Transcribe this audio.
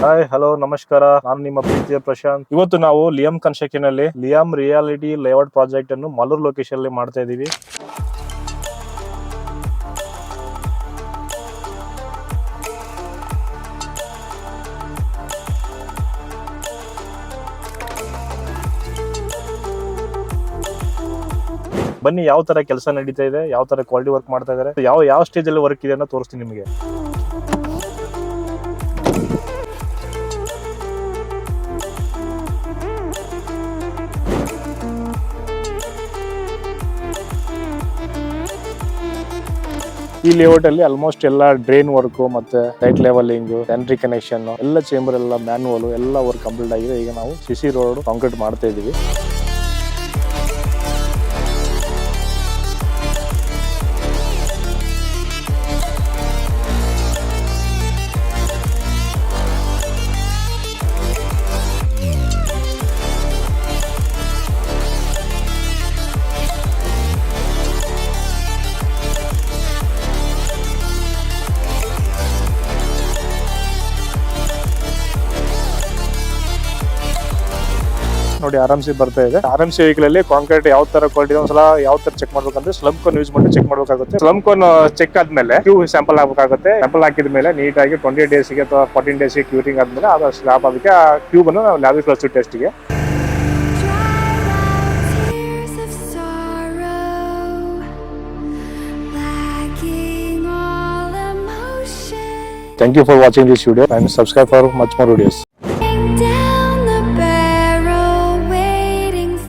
Hi hello ನಮಸ್ಕಾರ, ನಾನು ನಿಮ್ಮ ಪ್ರೀತಿಯ ಪ್ರಶಾಂತ್. ಇವತ್ತು ನಾವು ಲಿಯಂ ಕನ್ಸ್ಟ್ರಕ್ಷನ್ ಅಲ್ಲಿ ಲಿಯಂ ರಿಯಾಲಿಟಿ ಲೇಔಟ್ ಪ್ರಾಜೆಕ್ಟ್ ಅನ್ನು ಮಲೂರ್ ಲೊಕೇಶನ್ ಅಲ್ಲಿ ಮಾಡ್ತಾ ಇದೀವಿ. ಬನ್ನಿ ಯಾವ ತರ ಕೆಲಸ ನಡೀತಾ ಇದೆ, ಯಾವ ತರ ಕ್ವಾಲಿಟಿ ವರ್ಕ್ ಮಾಡ್ತಾ ಇದಾರೆ, ಯಾವ ಸ್ಟೇಜ್ ಅಲ್ಲಿ ವರ್ಕ್ ಇದೆ ಅಂತ ತೋರಿಸ್ತೀನಿ ನಿಮಗೆ. ಈ ಲೇಔಟ್ ಅಲ್ಲಿ ಆಲ್ಮೋಸ್ಟ್ ಎಲ್ಲ ಡ್ರೈನ್ ವರ್ಕ್ ಮತ್ತೆ ಲೈಟ್ ಲೆವೆಲಿಂಗ್, ಎಂಟ್ರಿ ಕನೆಕ್ಷನ್ ಎಲ್ಲ ಚೇಂಬರ್ ಎಲ್ಲ ಮ್ಯಾನುವಲ್ ಎಲ್ಲ ವರ್ಕ್ ಕಂಪ್ಲೀಟ್ ಆಗಿದೆ. ಈಗ ನಾವು ಸಿಸಿ ರೋಡ್ ಕಾಂಕ್ರೀಟ್ ಮಾಡ್ತಾ ಇದೀವಿ. ನೋಡಿ ಆರಾಮ್ಸಿ ಬರ್ತಾ ಇದೆ. ಆರಾಮ್ಸಿ ವೆಹಿಕಲ್ ಅಲ್ಲಿ ಕಾಂಕ್ರೀಟ್ ಯಾವ ತರ ಕ್ವಾಲಿಟಿ ಒಂದ್ಸಲ ಯಾವ ತರ ಚೆಕ್ ಮಾಡ್ಬೇಕಂದ್ರೆ ಸ್ಲಮ್ ಕೋನ್ ಯೂಸ್ ಮಾಡಿ ಚೆಕ್ ಮಾಡ್ಬೇಕಾಗುತ್ತೆ. ಸ್ಲಮ್ ಕೋನ್ ಚೆಕ್ ಆದ್ಮೇಲೆ ಟ್ಯೂಬ್ ಸ್ಯಾಂಪಲ್ ಹಾಕಬೇಕಾಗುತ್ತೆ. ಸ್ಯಾಂಪಲ್ ಹಾಕಿದ ಮೇಲೆ ನೀಟಾಗಿ 20 days ಗೆ ಅಥವಾ 14 days ಗೆ ಕ್ಯೂರಿಂಗ್ ಆದ್ಮೇಲೆ ಅದು ಸ್ಲಾಬ್ ಅದಕ್ಕೆ ಆ ಟ್ಯೂಬ್ ಅನ್ನು ನಾವು ಲ್ಯಾಬ್ ಕಳಿಸ್ತೀವಿ ಟೆಸ್ಟ್ ಗೆ. Thank you for watching this video and subscribe for much more videos.